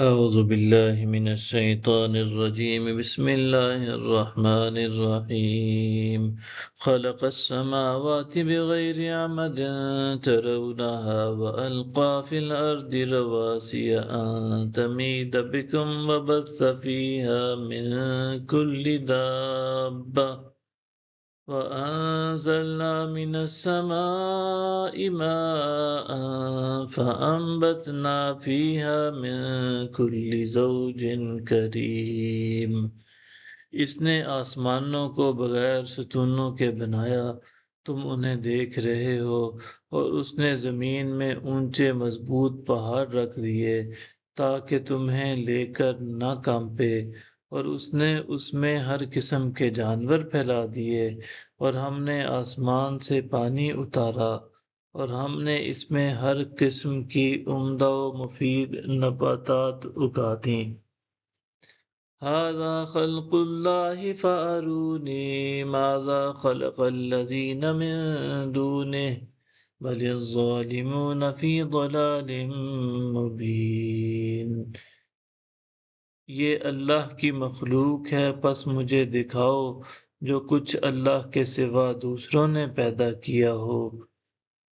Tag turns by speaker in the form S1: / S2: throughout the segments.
S1: أعوذ بالله من الشيطان الرجيم بسم الله الرحمن الرحيم خلق السماوات بغير عمد ترونها وألقى في الأرض رواسي أن تميد بكم وبث فيها من كل دابة وأنزلنا من السماء ماء فأنبتنا فيها من كل زوج کریم۔ اس نے آسمانوں کو بغیر ستونوں کے بنایا، تم انہیں دیکھ رہے ہو، اور اس نے زمین میں اونچے مضبوط پہاڑ رکھ دیے تاکہ تمہیں لے کر نہ کانپے، اور اس نے اس میں ہر قسم کے جانور پھیلا دیے، اور ہم نے آسمان سے پانی اتارا، اور ہم نے اس میں ہر قسم کی عمدہ و مفید نباتات اگا دیں۔ هذا خلق اللہ فارونی ماذا خلق الذین من دونہ بل الظالمون فی ضلال مبین۔ یہ اللہ کی مخلوق ہے، پس مجھے دکھاؤ جو کچھ اللہ کے سوا دوسروں نے پیدا کیا ہو،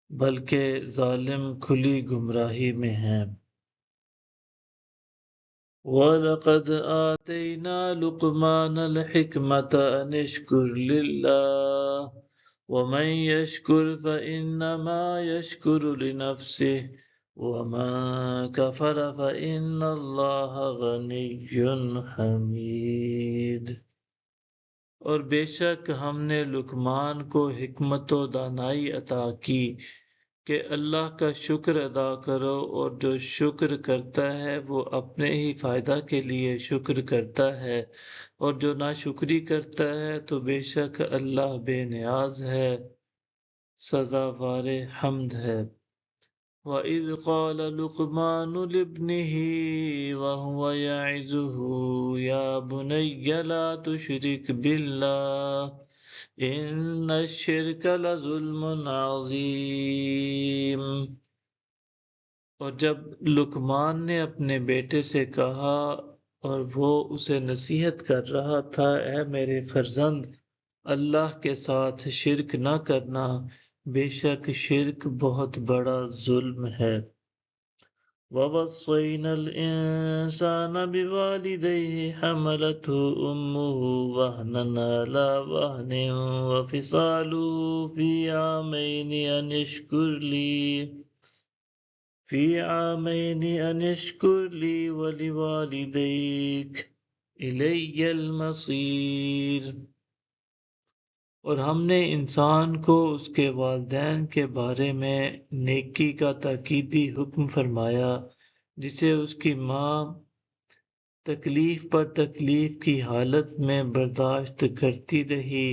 S1: بلکہ ظالم کھلی گمراہی میں ہیں۔ وَلَقَدْ آتَيْنَا لُقْمَانَ الْحِكْمَةَ أَنِ اشْكُرْ لِلَّهِ وَمَنْ يَشْكُرْ فَإِنَّمَا يَشْكُرُ لِنَفْسِهِ وَمَنْ كَفَرَ فَإِنَّ اللَّهَ غَنِيٌّ حَمِيدٌ۔ اور بے شک ہم نے لقمان کو حکمت و دانائی عطا کی کہ اللہ کا شکر ادا کرو، اور جو شکر کرتا ہے وہ اپنے ہی فائدہ کے لیے شکر کرتا ہے، اور جو ناشکری کرتا ہے تو بے شک اللہ بے نیاز ہے، سزاوار حمد ہے۔ وَإِذْ قَالَ لُقْمَانُ لِابْنِهِ وَهُوَ يَعِظُهُ يَا بُنَيَّ لَا تُشْرِكْ بِاللَّهِ إِنَّ الشِّرْكَ لَظُلْمٌ عَظِيمٌ۔ اور جب لقمان نے اپنے بیٹے سے کہا اور وہ اسے نصیحت کر رہا تھا، اے میرے فرزند، اللہ کے ساتھ شرک نہ کرنا، بے شک شرک بہت بڑا ظلم ہے۔ وَوَصَّيْنَا الْإِنسَانَ بِوَالِدَيْهِ حَمَلَتْهُ أُمُّهُ وَهْنًا عَلَى وَهْنٍ وَفِصَالُهُ فِي عَامَيْنِ أَنِ اشْكُرْ لِي وَلِوَالِدَيْكَ إِلَيَّ الْمَصِيرُ۔ اور ہم نے انسان کو اس کے والدین کے بارے میں نیکی کا تاکیدی حکم فرمایا، جسے اس کی ماں تکلیف پر تکلیف کی حالت میں برداشت کرتی رہی،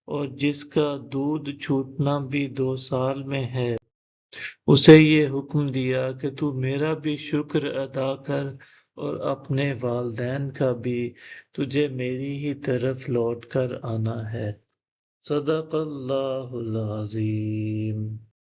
S1: اور جس کا دودھ چھوٹنا بھی 2 سال میں ہے، اسے یہ حکم دیا کہ تو میرا بھی شکر ادا کر، اور اپنے والدین کا بھی، تجھے میری ہی طرف لوٹ کر آنا ہے۔ صدق اللہ العظیم۔